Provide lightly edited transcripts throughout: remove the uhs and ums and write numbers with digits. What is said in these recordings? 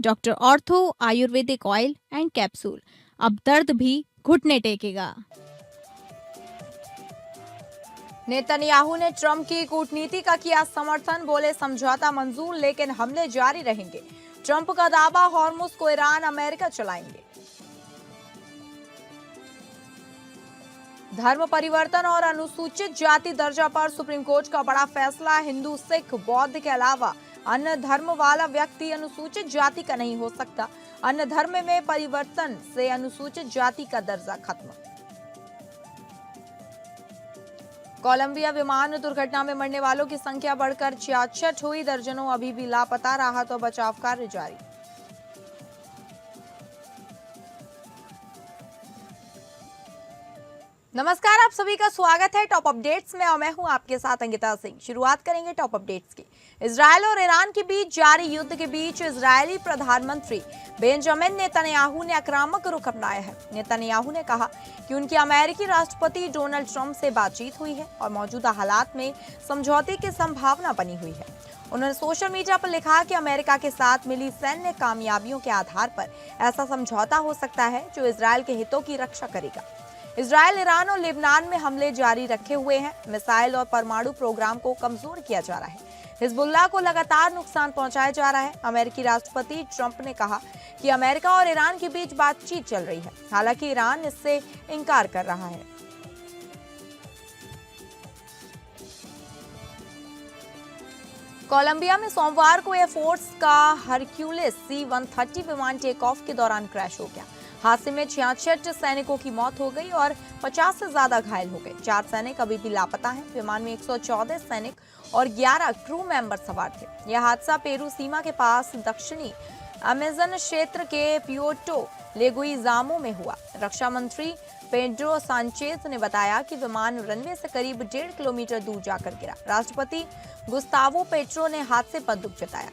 Doctor ortho Ayurvedic oil and capsule. अब दर्द भी घुटने टेकेगा। नेतन्याहू ने ट्रंप की कूटनीति का किया समर्थन, बोले समझौता मंजूर लेकिन हमले जारी रहेंगे। ट्रंप का दावा, हॉर्मुज को ईरान अमेरिका चलाएंगे। धर्म परिवर्तन और अनुसूचित जाति दर्जा पर सुप्रीम कोर्ट का बड़ा फैसला। हिंदू, सिख, बौद्ध के अलावा अन्य धर्म वाला व्यक्ति अनुसूचित जाति का नहीं हो सकता। अन्य धर्म में परिवर्तन से अनुसूचित जाति का दर्जा खत्म। कोलंबिया विमान दुर्घटना में मरने वालों की संख्या बढ़कर 66 हुई। दर्जनों अभी भी लापता, राहत और बचाव कार्य जारी। नमस्कार, आप सभी का स्वागत है टॉप अपडेट्स में और मैं हूं आपके साथ अंकिता सिंह। शुरुआत करेंगे टॉप अपडेट्स की। इजरायल और ईरान के बीच जारी युद्ध के बीच इजरायली प्रधानमंत्री बेंजामिन नेतन्याहू ने आक्रामक रुख अपनाया है। नेतन्याहू ने कहा कि उनकी अमेरिकी राष्ट्रपति डोनाल्ड ट्रंप से बातचीत हुई है और मौजूदा हालात में समझौते की संभावना बनी हुई है। उन्होंने सोशल मीडिया पर लिखा कि अमेरिका के साथ मिली सैन्य कामयाबियों के आधार पर ऐसा समझौता हो सकता है जो इजरायल के हितों की रक्षा करेगा। इजरायल, ईरान और लेबनान में हमले जारी रखे हुए हैं। मिसाइल और परमाणु प्रोग्राम को कमजोर किया जा रहा है। हिजबुल्लाह को लगातार नुकसान पहुंचाया जा रहा है। अमेरिकी राष्ट्रपति ट्रंप ने कहा कि अमेरिका और ईरान के बीच बातचीत चल रही है, हालांकि ईरान इससे इनकार कर रहा है। कोलंबिया में सोमवार को एयरफोर्स का हरक्यूलिस C-130 विमान टेक ऑफ के दौरान क्रैश हो गया। हादसे में 66 सैनिकों की मौत हो गई और 50 से ज्यादा घायल हो गए। 4 सैनिक अभी भी लापता हैं। विमान में 114 सैनिक और 11 क्रू मेंबर सवार थे। यह हादसा पेरू सीमा के पास दक्षिणी अमेजन क्षेत्र के प्यूर्टो लेगुइजामो में हुआ। रक्षा मंत्री पेड्रो सांचेज ने बताया कि विमान रनवे से करीब 1.5 किलोमीटर दूर जाकर गिरा। राष्ट्रपति गुस्तावो पेट्रो ने हादसे पर दुख जताया।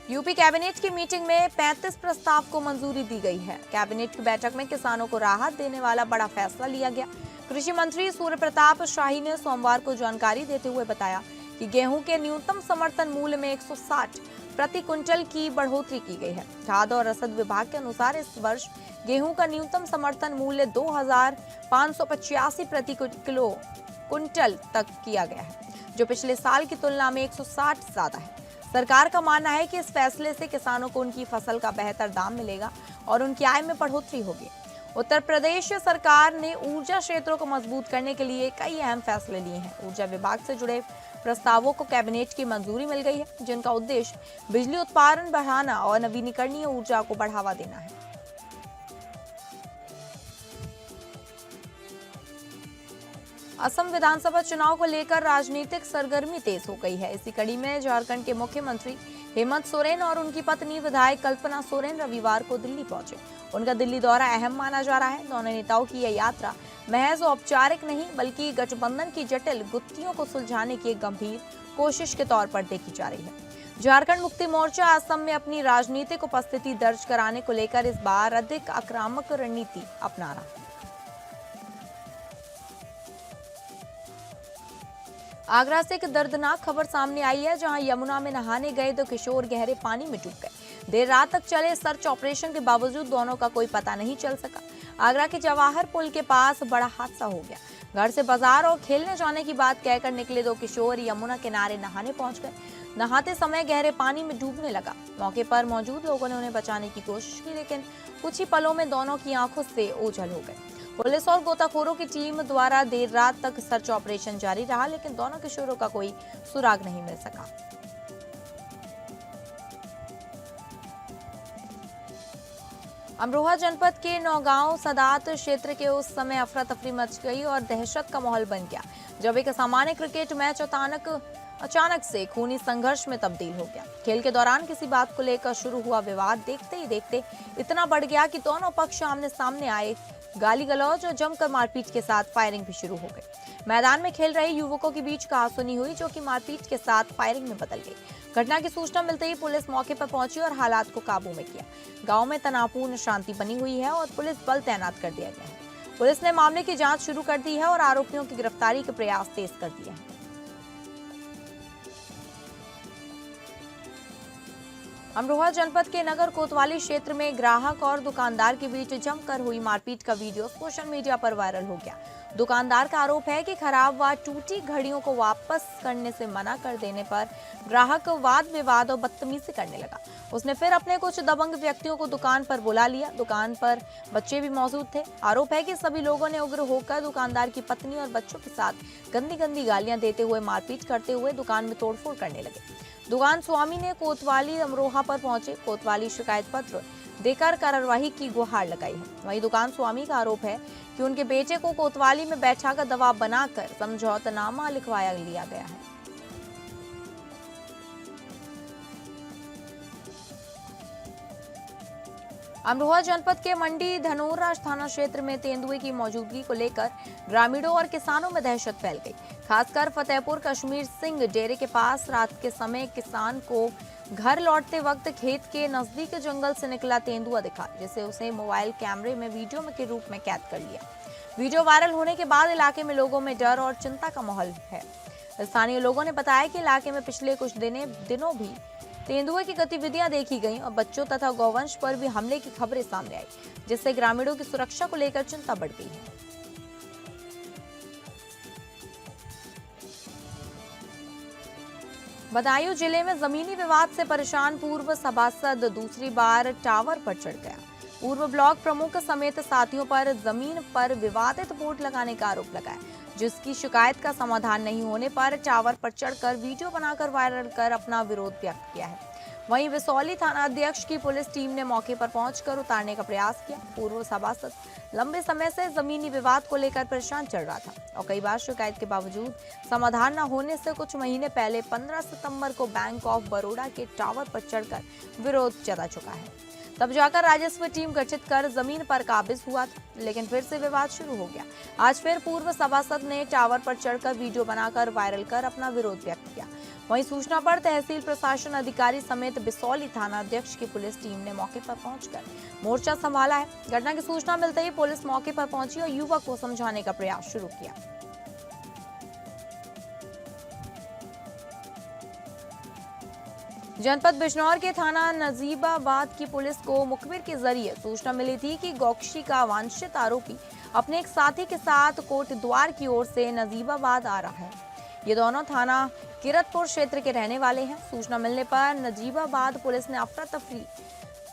यूपी कैबिनेट की मीटिंग में 35 प्रस्ताव को मंजूरी दी गई है। कैबिनेट की बैठक में किसानों को राहत देने वाला बड़ा फैसला लिया गया। कृषि मंत्री सूर्य प्रताप शाही ने सोमवार को जानकारी देते हुए बताया कि गेहूं के न्यूनतम समर्थन मूल्य में 160 प्रति क्विंटल की बढ़ोतरी की गई है। खाद्य और रसद विभाग के अनुसार इस वर्ष गेहूं का न्यूनतम समर्थन मूल्य 2585 प्रति किलो क्विंटल तक किया गया है, जो पिछले साल की तुलना में 160 ज्यादा है। सरकार का मानना है कि इस फैसले से किसानों को उनकी फसल का बेहतर दाम मिलेगा और उनकी आय में बढ़ोतरी होगी। उत्तर प्रदेश सरकार ने ऊर्जा क्षेत्रों को मजबूत करने के लिए कई अहम फैसले लिए हैं। ऊर्जा विभाग से जुड़े प्रस्तावों को कैबिनेट की मंजूरी मिल गई है, जिनका उद्देश्य बिजली उत्पादन बढ़ाना और नवीनीकरणीय ऊर्जा को बढ़ावा देना है। असम विधानसभा चुनाव को लेकर राजनीतिक सरगर्मी तेज हो गई है। इसी कड़ी में झारखंड के मुख्यमंत्री हेमंत सोरेन और उनकी पत्नी विधायक कल्पना सोरेन रविवार को दिल्ली पहुंचे। उनका दिल्ली दौरा अहम माना जा रहा है। दोनों नेताओं की यह यात्रा महज औपचारिक नहीं बल्कि गठबंधन की जटिल गुत्थियों को सुलझाने की एक गंभीर कोशिश के तौर पर देखी जा रही है। झारखंड मुक्ति मोर्चा असम में अपनी राजनीतिक उपस्थिति दर्ज कराने को लेकर इस बार अधिक आक्रामक रणनीति अपना रहा है। आगरा से एक दर्दनाक खबर सामने आई है, जहां यमुना में नहाने गए 2 किशोर गहरे पानी में डूब गए। देर रात तक चले सर्च ऑपरेशन के बावजूद दोनों का कोई पता नहीं चल सका। आगरा के जवाहर पुल के पास बड़ा हादसा हो गया। घर से बाजार और खेलने जाने की बात कहकर निकले 2 किशोर यमुना किनारे नहाने पहुंच गए। नहाते समय गहरे पानी में डूबने लगा। मौके पर मौजूद लोगों ने उन्हें बचाने की कोशिश की, लेकिन कुछ ही पलों में दोनों की आंखों से ओझल हो गए। पुलिस और गोताखोरों की टीम द्वारा देर रात तक सर्च ऑपरेशन जारी रहा, लेकिन दोनों किशोरों का कोई सुराग नहीं मिल सका। अमरोहा जनपद के नौगांव सदात क्षेत्र के उस समय अफरा तफरी मच गई और दहशत का माहौल बन गया, जब एक सामान्य क्रिकेट मैच अचानक से खूनी संघर्ष में तब्दील हो गया। खेल के दौरान किसी बात को लेकर शुरू हुआ विवाद देखते ही देखते इतना बढ़ गया कि दोनों पक्ष आमने सामने आए। गाली गलौज और जमकर मारपीट के साथ फायरिंग भी शुरू हो गई। मैदान में खेल रहे युवकों के बीच कहासुनी हुई, जो कि मारपीट के साथ फायरिंग में बदल गई। घटना की सूचना मिलते ही पुलिस मौके पर पहुंची और हालात को काबू में किया। गांव में तनावपूर्ण शांति बनी हुई है और पुलिस बल तैनात कर दिया गया है। पुलिस ने मामले की जांच शुरू कर दी है और आरोपियों की गिरफ्तारी के प्रयास तेज कर दिए हैं। अमरोहा जनपद के नगर कोतवाली क्षेत्र में ग्राहक और दुकानदार के बीच जमकर हुई मारपीट का वीडियो सोशल मीडिया पर वायरल हो गया। दुकानदार का आरोप है कि खराब व टूटी घड़ियों को वापस करने से मना कर देने पर ग्राहक वाद विवाद और बदतमीजी करने लगा। उसने फिर अपने कुछ दबंग व्यक्तियों को दुकान पर बुला लिया। दुकान पर बच्चे भी मौजूद थे। आरोप है कि सभी लोगों ने उग्र होकर दुकानदार की पत्नी और बच्चों के साथ गंदी गंदी गालियां देते हुए मारपीट करते हुए दुकान में तोड़फोड़ करने लगे। दुकान स्वामी ने कोतवाली अमरोहा पर पहुंचे कोतवाली शिकायत पत्र देकर कार्रवाई की गुहार लगाई है। वहीं दुकान स्वामी का आरोप है कि उनके बेटे को कोतवाली में बैठाकर दबाव बनाकर समझौतानामा लिखवाया लिया गया है। अमरोहा जनपद के मंडी धनोरा थाना क्षेत्र में तेंदुए की मौजूदगी को लेकर ग्रामीणों और किसानों में दहशत फैल गई। खासकर फतेहपुर कश्मीर सिंह डेरे के पास रात के समय किसान को घर लौटते वक्त खेत के नजदीक जंगल से निकला तेंदुआ दिखा, जिसे उसे मोबाइल कैमरे में वीडियो के रूप में कैद कर लिया। वीडियो वायरल होने के बाद इलाके में लोगों में डर और चिंता का माहौल है। स्थानीय लोगों ने बताया कि इलाके में पिछले कुछ दिनों भी तेंदुए की गतिविधियां देखी गईं और बच्चों तथा गौवंश पर भी हमले की खबरें सामने आई, जिससे ग्रामीणों की सुरक्षा को लेकर चिंता बढ़ गई है। बदायूं जिले में जमीनी विवाद से परेशान पूर्व सभासद दूसरी बार टावर पर चढ़ गया। पूर्व ब्लॉक प्रमुख समेत साथियों पर जमीन पर विवादित बोर्ड लगाने का आरोप लगाया, जिसकी शिकायत का समाधान नहीं होने पर टावर पर चढ़कर वीडियो बनाकर वायरल कर अपना विरोध व्यक्त किया है। वहीं विसौली थाना अध्यक्ष की पुलिस टीम ने मौके पर पहुंचकर उतारने का प्रयास किया। पूर्व सभासद लंबे समय से जमीनी विवाद को लेकर परेशान चल रहा था और कई बार शिकायत के बावजूद समाधान न होने से कुछ महीने पहले 15 सितंबर को बैंक ऑफ बड़ौदा के टावर पर चढ़कर विरोध जता चुका है। तब जाकर राजस्व टीम गठित कर जमीन पर काबिज हुआ था, लेकिन फिर से विवाद शुरू हो गया। आज फिर पूर्व सभासद ने टावर पर चढ़कर वीडियो बनाकर वायरल कर अपना विरोध व्यक्त किया। वहीं सूचना पर तहसील प्रशासन अधिकारी समेत बिसौली थाना अध्यक्ष की पुलिस टीम ने मौके पर पहुंचकर मोर्चा संभाला है। घटना की सूचना मिलते ही पुलिस मौके पर पहुंची और युवक को समझाने का प्रयास शुरू किया। जनपद बिजनौर के थाना नजीबाबाद की पुलिस को मुखबिर के जरिए सूचना मिली थी कि गौकशी का वांछित आरोपी अपने एक साथी के साथ कोटद्वार की ओर से नजीबाबाद आ रहा है। ये दोनों थाना किरतपुर क्षेत्र के रहने वाले हैं। सूचना मिलने पर नजीबाबाद पुलिस ने अफरा तफरी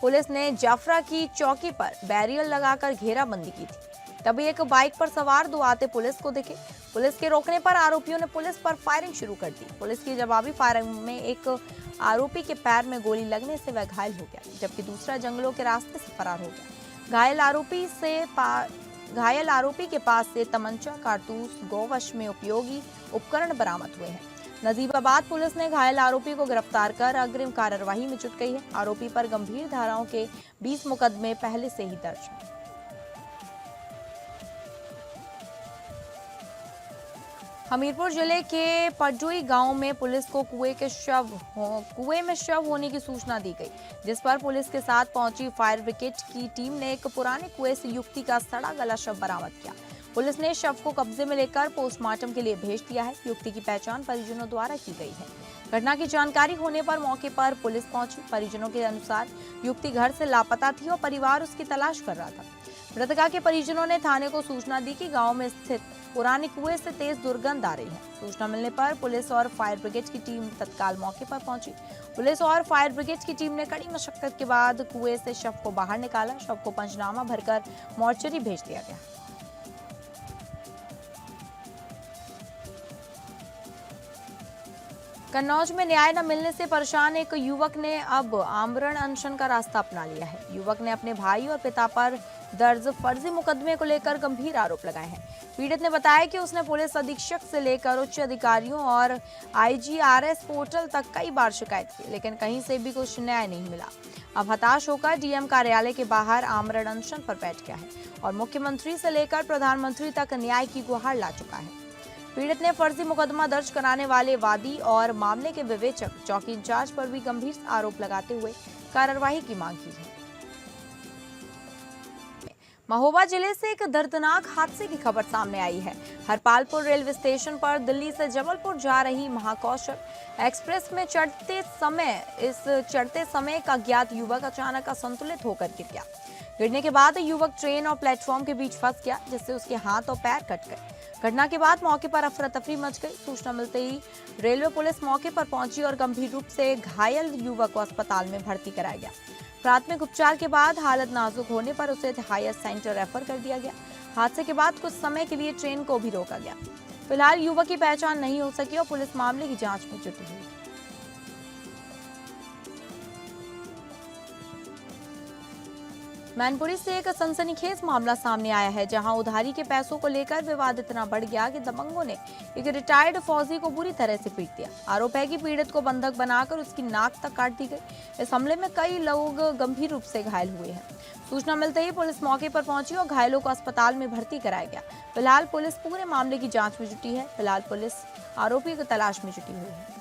पुलिस ने जाफरा की चौकी पर बैरियर लगाकर घेराबंदी की थी। तभी एक बाइक पर सवार दो आते पुलिस को दिखे। पुलिस के रोकने पर आरोपियों ने पुलिस पर फायरिंग शुरू कर दी। पुलिस की जवाबी फायरिंग में एक आरोपी के पैर में गोली लगने से वह घायल हो गया, जबकि दूसरा जंगलों के रास्ते से फरार हो गया। घायल आरोपी के पास से तमंचा, कारतूस, गौवश में उपयोगी उपकरण बरामद हुए हैं। नजीबाबाद पुलिस ने घायल आरोपी को गिरफ्तार कर अग्रिम कार्रवाई में जुट गई है। आरोपी पर गंभीर धाराओं के 20 मुकदमे पहले से ही दर्ज हैं। हमीरपुर जिले के पडुई गांव में पुलिस को कुएं में शव होने की सूचना दी गई, जिस पर पुलिस के साथ पहुंची फायर ब्रिगेड की टीम ने एक पुराने कुएं से युवती का सड़ा गला शव बरामद किया। पुलिस ने शव को कब्जे में लेकर पोस्टमार्टम के लिए भेज दिया है। युवती की पहचान परिजनों द्वारा की गई है। घटना की जानकारी होने पर मौके पर पुलिस पहुंची। परिजनों के अनुसार युवती घर से लापता थी और परिवार उसकी तलाश कर रहा था। मृतका के परिजनों ने थाने को सूचना दी कि गांव में स्थित पुराने कुएं से तेज दुर्गंध आ रही है। सूचना मिलने पर पुलिस और फायर ब्रिगेड की टीम तत्काल मौके पर पहुंची। पुलिस और फायर ब्रिगेड की टीम ने कड़ी मशक्कत के बाद कुएं से शव को बाहर निकाला। शव को पंचनामा भरकर मोर्चरी भेज दिया गया। कन्नौज में न्याय न मिलने से परेशान एक युवक ने अब आमरण अनशन का रास्ता अपना लिया है। युवक ने अपने भाई और पिता पर दर्ज फर्जी मुकदमे को लेकर गंभीर आरोप लगाए हैं। पीड़ित ने बताया कि उसने पुलिस अधीक्षक से लेकर उच्च अधिकारियों और IGRS पोर्टल तक कई बार शिकायत की, लेकिन कहीं से भी कुछ न्याय नहीं मिला। अब हताश होकर DM कार्यालय के बाहर आमरण अनशन पर बैठ गया है और मुख्यमंत्री से लेकर प्रधानमंत्री तक न्याय की गुहार ला चुका है। पीड़ित ने फर्जी मुकदमा दर्ज कराने वाले वादी और मामले के विवेचक चौकी इंचार्ज पर भी गंभीर आरोप लगाते हुए कार्रवाई की मांग की है। महोबा जिले से एक दर्दनाक हादसे की खबर सामने आई है। हरपालपुर रेलवे स्टेशन पर दिल्ली से जबलपुर जा रही महाकौशल एक्सप्रेस में चढ़ते समय एक अज्ञात युवक अचानक असंतुलित होकर गिर गया। गिरने के बाद युवक ट्रेन और प्लेटफॉर्म के बीच फंस गया, जिससे उसके हाथ और पैर कट गए। घटना के बाद मौके पर अफरा तफरी मच गई। सूचना मिलते ही रेलवे पुलिस मौके पर पहुंची और गंभीर रूप से घायल युवक को अस्पताल में भर्ती कराया गया। प्राथमिक उपचार के बाद हालत नाजुक होने पर उसे हायर सेंटर रेफर कर दिया गया। हादसे के बाद कुछ समय के लिए ट्रेन को भी रोका गया। फिलहाल युवक की पहचान नहीं हो सकी और पुलिस मामले की जांच में जुटी हुई है। मैनपुरी से एक सनसनीखेज मामला सामने आया है, जहां उधारी के पैसों को लेकर विवाद इतना बढ़ गया कि दबंगों ने एक रिटायर्ड फौजी को बुरी तरह से पीट दिया। आरोप है कि पीड़ित को बंधक बनाकर उसकी नाक तक काट दी गई। इस हमले में कई लोग गंभीर रूप से घायल हुए हैं। सूचना मिलते ही पुलिस मौके पर पहुंची और घायलों को अस्पताल में भर्ती कराया गया। फिलहाल पुलिस पूरे मामले की जाँच में जुटी है। फिलहाल पुलिस आरोपी की तलाश में जुटी हुई है।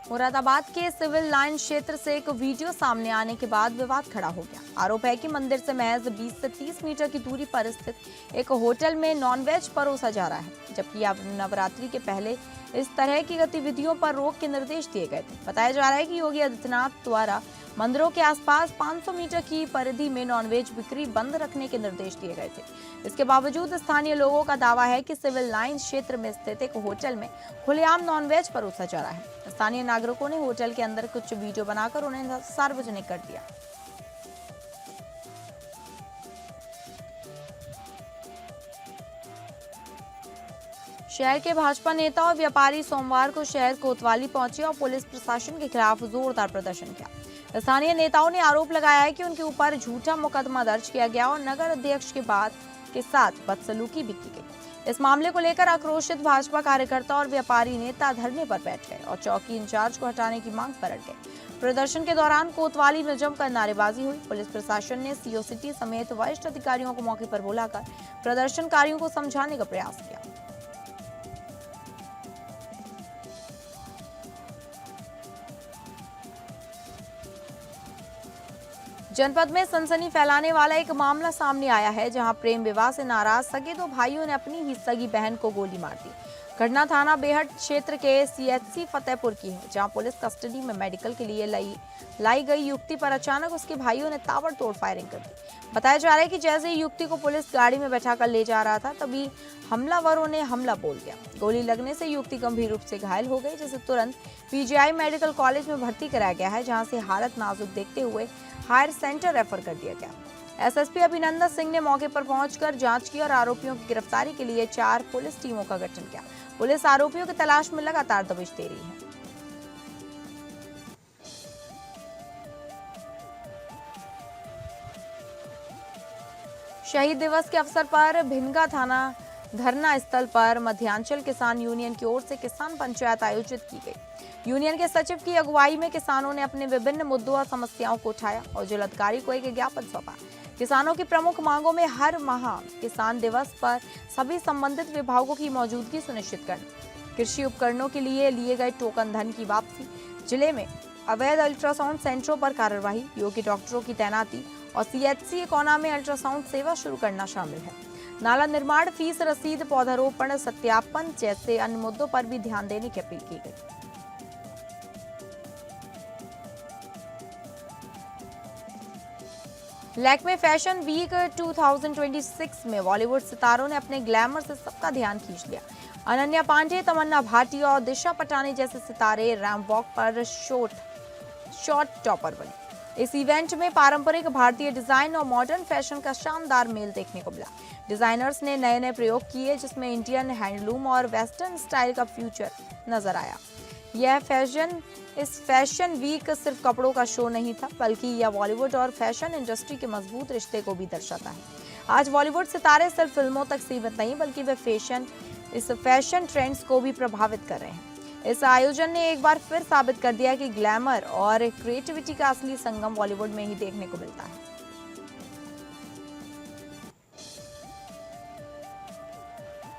मुरादाबाद के सिविल लाइन क्षेत्र से एक वीडियो सामने आने के बाद विवाद खड़ा हो गया। आरोप है कि मंदिर से महज 20 से 30 मीटर की दूरी पर स्थित एक होटल में नॉनवेज परोसा जा रहा है, जबकि अब नवरात्रि के पहले इस तरह की गतिविधियों पर रोक के निर्देश दिए गए थे। बताया जा रहा है कि योगी आदित्यनाथ द्वारा मंदिरों के आसपास 500 मीटर की परिधि में नॉनवेज बिक्री बंद रखने के निर्देश दिए गए थे। इसके बावजूद स्थानीय लोगों का दावा है कि सिविल लाइन क्षेत्र में स्थित एक होटल में खुलेआम नॉनवेज परोसा जा रहा है। स्थानीय नागरिकों ने होटल के अंदर कुछ वीडियो बनाकर उन्हें सार्वजनिक कर दिया। शहर के भाजपा नेता और व्यापारी सोमवार को शहर कोतवाली पहुंचे और पुलिस प्रशासन के खिलाफ जोरदार प्रदर्शन किया। स्थानीय नेताओं ने आरोप लगाया है कि उनके ऊपर झूठा मुकदमा दर्ज किया गया और नगर अध्यक्ष के साथ बदसलूकी भी की गई। इस मामले को लेकर आक्रोशित भाजपा कार्यकर्ता और व्यापारी नेता धरने पर बैठ गए और चौकी इंचार्ज को हटाने की मांग पर अड़ गए। प्रदर्शन के दौरान कोतवाली में जमकर नारेबाजी हुई। पुलिस प्रशासन ने सीओ सिटी समेत वरिष्ठ अधिकारियों को मौके पर बुलाकर प्रदर्शनकारियों को समझाने का प्रयास किया। जनपद में सनसनी फैलाने वाला एक मामला सामने आया है, जहां प्रेम विवाह से नाराज सगे दो भाइयों ने अपनी ही सगी बहन को गोली मार दी। घटना थाना बेहट क्षेत्र के सीएचसी फतेहपुर की है, जहां पुलिस कस्टडी में मेडिकल के लिए लाई गई युवती पर अचानक उसके भाइयों ने ताबड़तोड़ फायरिंग कर दी। बताया जा रहा है कि जैसे ही युवती को पुलिस गाड़ी में बैठाकर ले जा रहा था, तभी हमलावरों ने हमला बोल दिया। गोली लगने से युवती गंभीर रूप से घायल हो गई, जिसे तुरंत पीजीआई मेडिकल कॉलेज में भर्ती कराया गया है, जहां से हालत नाजुक देखते हुए हायर सेंटर रेफर कर दिया गया। एसएसपी अभिनंदन सिंह ने मौके पर पहुंचकर जांच की और आरोपियों की गिरफ्तारी के लिए 4 पुलिस टीमों का गठन किया। पुलिस आरोपियों की तलाश में लगातार दबिश दे रही है। शहीद दिवस के अवसर पर भिनगा थाना धरना स्थल पर मध्यांचल किसान यूनियन की ओर से किसान पंचायत आयोजित की गई। यूनियन के सचिव की अगुवाई में किसानों ने अपने विभिन्न मुद्दों और समस्याओं को उठाया और जिलाधिकारी को एक ज्ञापन सौंपा। किसानों की प्रमुख मांगों में हर माह किसान दिवस पर सभी संबंधित विभागों की मौजूदगी सुनिश्चित करना, कृषि उपकरणों के लिए गए टोकन धन की वापसी, जिले में अवैध अल्ट्रासाउंड सेंटरों पर कार्यवाही, योग्य डॉक्टरों की तैनाती और सीएचसी कोना में अल्ट्रासाउंड सेवा शुरू करना शामिल है। नाला निर्माण, फीस रसीद, पौधारोपण, सत्यापन जैसे अन्य मुद्दों पर भी ध्यान देने की अपील की गई। लैक्मे फैशन वीक 2026 में बॉलीवुड सितारों ने अपने ग्लैमर से सबका ध्यान खींच लिया। अनन्या पांडे, तमन्ना भाटिया और दिशा पटानी जैसे सितारे रैंप वॉक पर शॉर्ट टॉपर बने। इस इवेंट में पारंपरिक भारतीय डिजाइन और मॉडर्न फैशन का शानदार मेल देखने को मिला। डिजाइनर्स ने नए नए प्रयोग किए, जिसमें इंडियन हैंडलूम और वेस्टर्न स्टाइल का फ्यूचर नजर आया। इस फैशन वीक सिर्फ कपड़ों का शो नहीं था, बल्कि यह बॉलीवुड और फैशन इंडस्ट्री के मजबूत रिश्ते को भी दर्शाता है। आज बॉलीवुड सितारे सिर्फ फिल्मों तक सीमित नहीं, बल्कि वे इस फैशन ट्रेंड्स को भी प्रभावित कर रहे हैं। इस आयोजन ने एक बार फिर साबित कर दिया कि ग्लैमर और क्रिएटिविटी का असली संगम बॉलीवुड में ही देखने को मिलता है।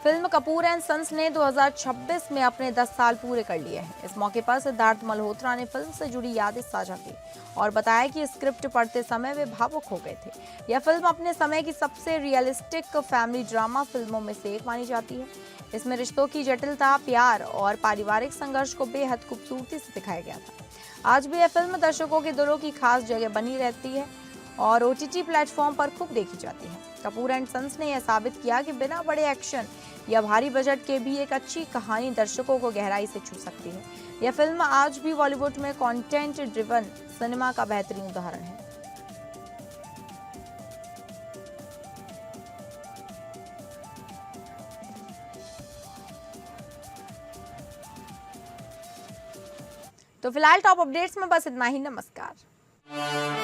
फिल्म कपूर एंड सन्स ने 2026 में अपने 10 साल पूरे कर लिए हैं। इस मौके पर सिद्धार्थ मल्होत्रा ने फिल्म से जुड़ी यादें साझा की और बताया कि स्क्रिप्ट पढ़ते समय वे भावुक हो गए थे। यह फिल्म अपने समय की सबसे रियलिस्टिक फैमिली ड्रामा फिल्मों में से एक मानी जाती है। इसमें रिश्तों की जटिलता, प्यार और पारिवारिक संघर्ष को बेहद खूबसूरती से दिखाया गया था। आज भी यह फिल्म दर्शकों के दिलों की खास जगह बनी रहती है और OTT प्लेटफॉर्म पर खूब देखी जाती है। कपूर एंड सन्स ने यह साबित किया कि बिना बड़े एक्शन या भारी बजट के भी एक अच्छी कहानी दर्शकों को गहराई से छू सकती है। यह फिल्म आज भी बॉलीवुड में कंटेंट ड्रिवन सिनेमा का बेहतरीन उदाहरण है। तो फिलहाल टॉप अपडेट्स में बस इतना ही। नमस्कार।